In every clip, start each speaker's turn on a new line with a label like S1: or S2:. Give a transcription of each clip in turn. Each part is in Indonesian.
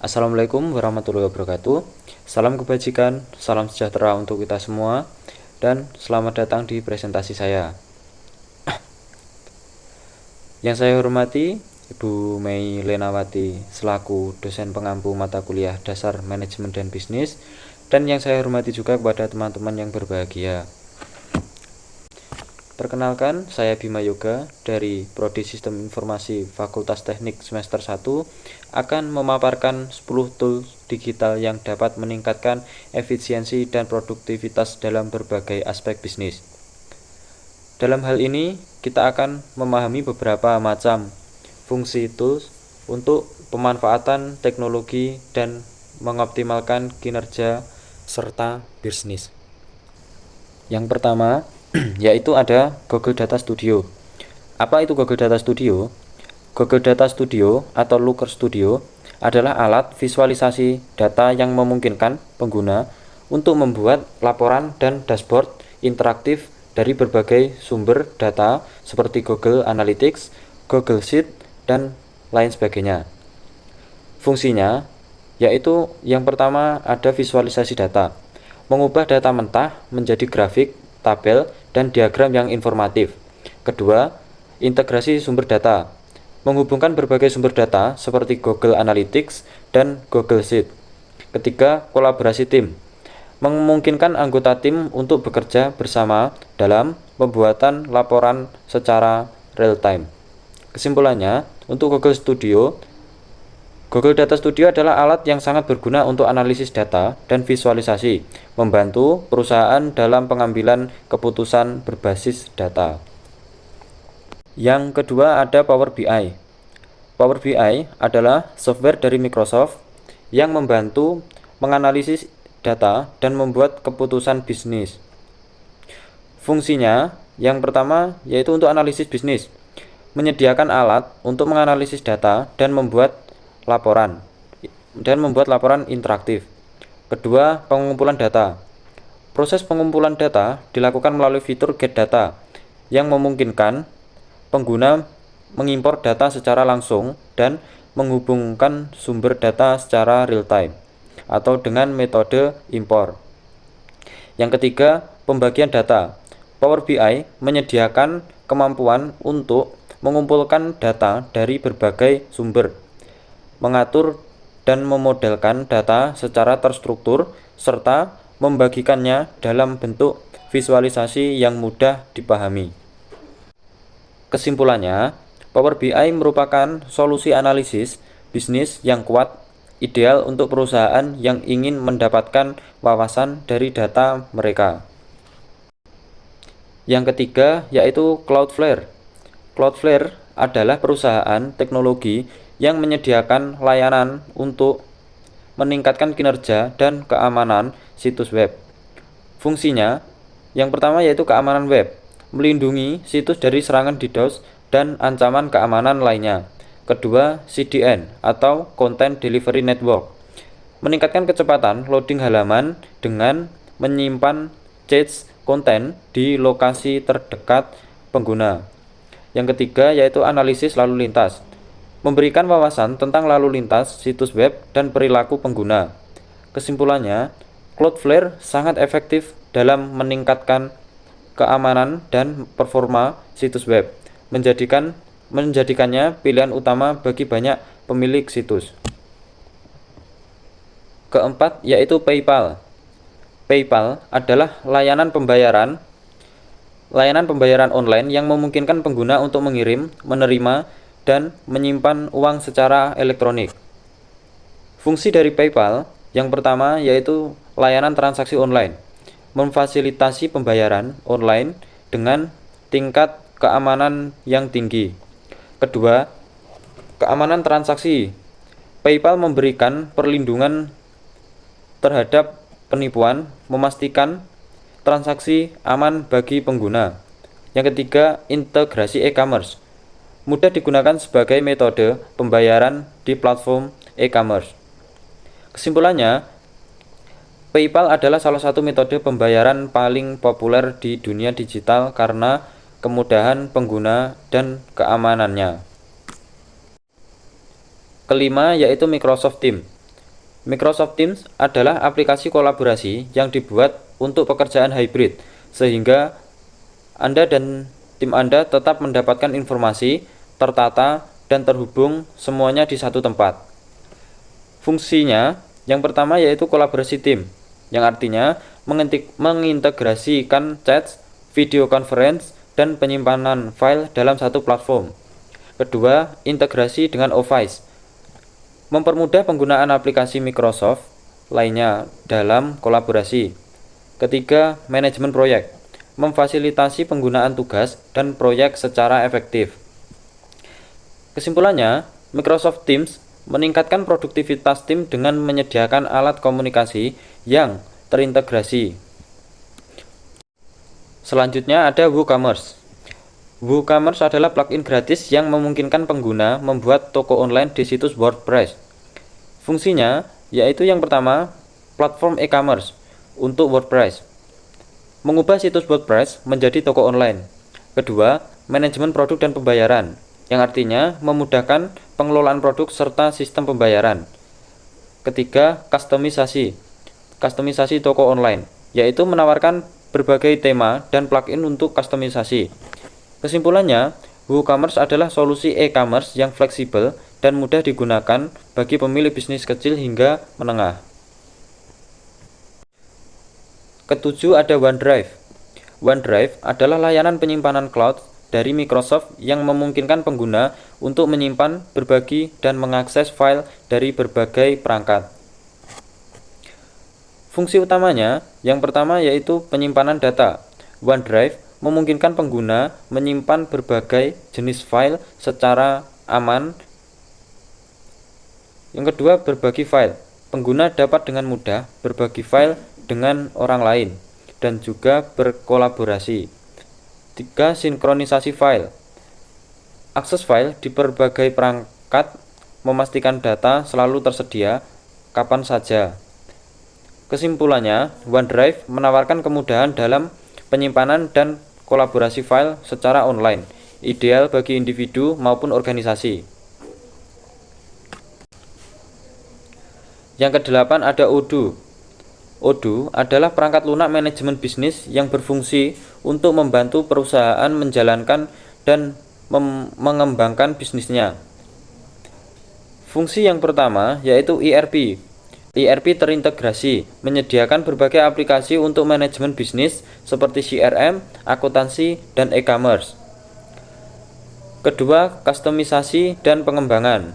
S1: Assalamualaikum warahmatullahi wabarakatuh. Salam kebajikan, salam sejahtera untuk kita semua, dan selamat datang di presentasi saya. Yang saya hormati Ibu Mei Lenawati selaku dosen pengampu mata kuliah dasar manajemen dan bisnis, dan yang saya hormati juga kepada teman-teman yang berbahagia. Perkenalkan, saya Bima Yoga dari Prodi Sistem Informasi Fakultas Teknik semester 1 akan memaparkan 10 tools digital yang dapat meningkatkan efisiensi dan produktivitas dalam berbagai aspek bisnis. Dalam hal ini, kita akan memahami beberapa macam fungsi tools untuk pemanfaatan teknologi dan mengoptimalkan kinerja serta bisnis. Yang pertama, yaitu ada Google Data Studio. Apa itu Google Data Studio? Google Data Studio atau Looker Studio adalah alat visualisasi data yang memungkinkan pengguna untuk membuat laporan dan dashboard interaktif dari berbagai sumber data seperti Google Analytics, Google Sheet, dan lain sebagainya. Fungsinya yaitu yang pertama ada visualisasi data, mengubah data mentah menjadi grafik, tabel, dan diagram yang informatif. Kedua, integrasi sumber data, menghubungkan berbagai sumber data seperti Google Analytics dan Google Sheet. Ketiga, kolaborasi tim, memungkinkan anggota tim untuk bekerja bersama dalam pembuatan laporan secara real time. Kesimpulannya, untuk Google Data Studio adalah alat yang sangat berguna untuk analisis data dan visualisasi, membantu perusahaan dalam pengambilan keputusan berbasis data. Yang kedua ada Power BI. Power BI adalah software dari Microsoft yang membantu menganalisis data dan membuat keputusan bisnis. Fungsinya yang pertama yaitu untuk analisis bisnis, menyediakan alat untuk menganalisis data dan membuat laporan interaktif. Kedua, pengumpulan data. Proses pengumpulan data dilakukan melalui fitur Get Data yang memungkinkan pengguna mengimpor data secara langsung dan menghubungkan sumber data secara real time atau dengan metode impor. Yang ketiga, pembagian data. Power BI menyediakan kemampuan untuk mengumpulkan data dari berbagai sumber, mengatur dan memodelkan data secara terstruktur, serta membagikannya dalam bentuk visualisasi yang mudah dipahami. Kesimpulannya, Power BI merupakan solusi analisis bisnis yang kuat, ideal untuk perusahaan yang ingin mendapatkan wawasan dari data mereka. Yang ketiga yaitu Cloudflare. Cloudflare adalah perusahaan teknologi yang menyediakan layanan untuk meningkatkan kinerja dan keamanan situs web. Fungsinya yang pertama yaitu keamanan web, melindungi situs dari serangan DDoS dan ancaman keamanan lainnya. Kedua, CDN atau Content Delivery Network, meningkatkan kecepatan loading halaman dengan menyimpan cache konten di lokasi terdekat pengguna. Yang ketiga yaitu analisis lalu lintas, memberikan wawasan tentang lalu lintas situs web dan perilaku pengguna. Kesimpulannya, Cloudflare sangat efektif dalam meningkatkan keamanan dan performa situs web, menjadikannya pilihan utama bagi banyak pemilik situs. Keempat yaitu PayPal. PayPal adalah layanan pembayaran online yang memungkinkan pengguna untuk mengirim, menerima, dan menyimpan uang secara elektronik. Fungsi dari PayPal yang pertama yaitu layanan transaksi online, memfasilitasi pembayaran online dengan tingkat keamanan yang tinggi. Kedua, keamanan transaksi. PayPal memberikan perlindungan terhadap penipuan, memastikan transaksi aman bagi pengguna. Yang ketiga, integrasi e-commerce, mudah digunakan sebagai metode pembayaran di platform e-commerce. Kesimpulannya, PayPal adalah salah satu metode pembayaran paling populer di dunia digital karena kemudahan pengguna dan keamanannya. Kelima yaitu Microsoft Teams. Microsoft Teams adalah aplikasi kolaborasi yang dibuat untuk pekerjaan hybrid, sehingga Anda dan tim Anda tetap mendapatkan informasi tertata dan terhubung semuanya di satu tempat. Fungsinya yang pertama yaitu kolaborasi tim, yang artinya mengintegrasikan chat, video conference, dan penyimpanan file dalam satu platform. Kedua, integrasi dengan Office, mempermudah penggunaan aplikasi Microsoft lainnya dalam kolaborasi. Ketiga, manajemen proyek, memfasilitasi penggunaan tugas dan proyek secara efektif. Kesimpulannya, Microsoft Teams meningkatkan produktivitas tim dengan menyediakan alat komunikasi yang terintegrasi. Selanjutnya ada WooCommerce. WooCommerce adalah plugin gratis yang memungkinkan pengguna membuat toko online di situs WordPress. Fungsinya yaitu yang pertama, platform e-commerce untuk WordPress, mengubah situs WordPress menjadi toko online. Kedua, manajemen produk dan pembayaran, yang artinya memudahkan pengelolaan produk serta sistem pembayaran. Ketiga, kustomisasi toko online, yaitu menawarkan berbagai tema dan plugin untuk kustomisasi. Kesimpulannya, WooCommerce adalah solusi e-commerce yang fleksibel dan mudah digunakan bagi pemilik bisnis kecil hingga menengah. Ketujuh ada OneDrive. OneDrive adalah layanan penyimpanan cloud dari Microsoft yang memungkinkan pengguna untuk menyimpan, berbagi, dan mengakses file dari berbagai perangkat. Fungsi utamanya, yang pertama yaitu penyimpanan data. OneDrive memungkinkan pengguna menyimpan berbagai jenis file secara aman. Yang kedua, berbagi file. Pengguna dapat dengan mudah berbagi file dengan orang lain dan juga berkolaborasi. 3. Sinkronisasi file. Akses file di berbagai perangkat, memastikan data selalu tersedia kapan saja. Kesimpulannya, OneDrive menawarkan kemudahan dalam penyimpanan dan kolaborasi file secara online, ideal bagi individu maupun organisasi. Yang kedelapan ada Odoo. Odoo adalah perangkat lunak manajemen bisnis yang berfungsi untuk membantu perusahaan menjalankan dan mengembangkan bisnisnya. Fungsi yang pertama yaitu ERP. ERP terintegrasi, menyediakan berbagai aplikasi untuk manajemen bisnis seperti CRM, akuntansi, dan e-commerce. Kedua, kustomisasi dan pengembangan.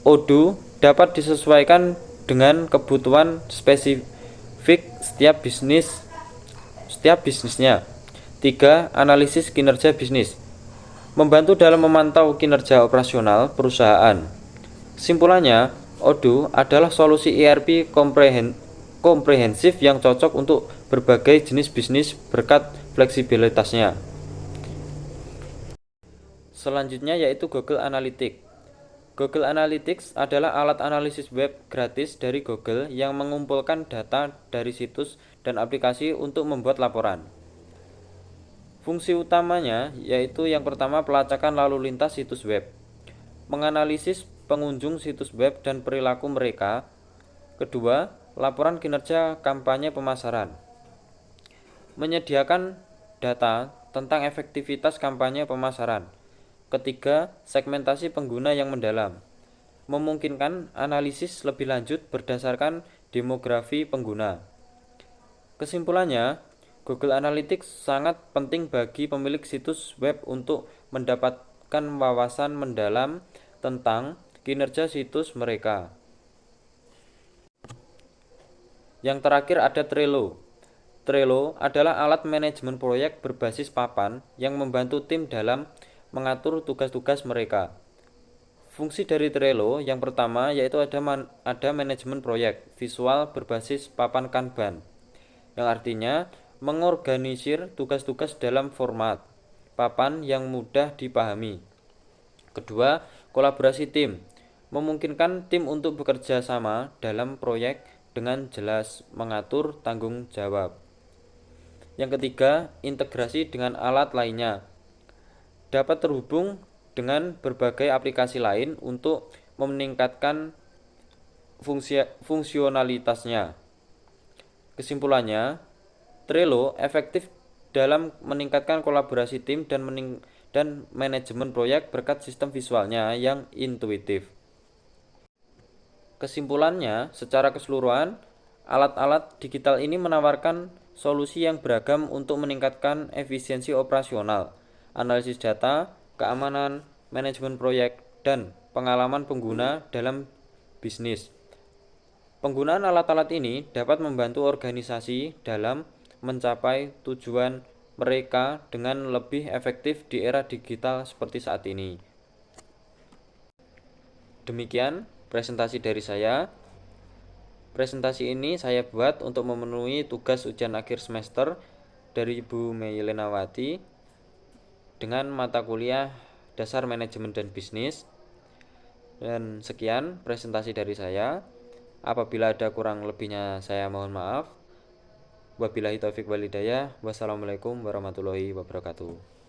S1: Odoo dapat disesuaikan dengan kebutuhan spesifik setiap bisnisnya. 3. Analisis kinerja bisnis, membantu dalam memantau kinerja operasional perusahaan. Kesimpulannya, Odoo adalah solusi ERP komprehensif yang cocok untuk berbagai jenis bisnis berkat fleksibilitasnya. Selanjutnya yaitu Google Analytics. Google Analytics adalah alat analisis web gratis dari Google yang mengumpulkan data dari situs dan aplikasi untuk membuat laporan. Fungsi utamanya yaitu yang pertama, pelacakan lalu lintas situs web, menganalisis pengunjung situs web dan perilaku mereka. Kedua, laporan kinerja kampanye pemasaran, menyediakan data tentang efektivitas kampanye pemasaran. Ketiga, segmentasi pengguna yang mendalam, memungkinkan analisis lebih lanjut berdasarkan demografi pengguna. Kesimpulannya, Google Analytics sangat penting bagi pemilik situs web untuk mendapatkan wawasan mendalam tentang kinerja situs mereka. Yang terakhir ada Trello. Trello adalah alat manajemen proyek berbasis papan yang membantu tim dalam mengatur tugas-tugas mereka. Fungsi dari Trello yang pertama yaitu ada manajemen proyek visual berbasis papan Kanban, yang artinya mengorganisir tugas-tugas dalam format papan yang mudah dipahami. Kedua, kolaborasi tim, memungkinkan tim untuk bekerja sama dalam proyek dengan jelas mengatur tanggung jawab. Yang ketiga, integrasi dengan alat lainnya, dapat terhubung dengan berbagai aplikasi lain untuk meningkatkan fungsionalitasnya. Kesimpulannya, Trello efektif dalam meningkatkan kolaborasi tim dan manajemen proyek berkat sistem visualnya yang intuitif. Kesimpulannya, secara keseluruhan, alat-alat digital ini menawarkan solusi yang beragam untuk meningkatkan efisiensi operasional, analisis data, keamanan, manajemen proyek, dan pengalaman pengguna dalam bisnis. Penggunaan alat-alat ini dapat membantu organisasi dalam mencapai tujuan mereka dengan lebih efektif di era digital seperti saat ini. Demikian presentasi dari saya. Presentasi ini saya buat untuk memenuhi tugas ujian akhir semester dari Ibu Mei Lenawati dengan mata kuliah Dasar Manajemen dan Bisnis. Dan sekian presentasi dari saya. Apabila ada kurang lebihnya saya mohon maaf. Wabillahi taufik walhidayah. Wassalamualaikum warahmatullahi wabarakatuh.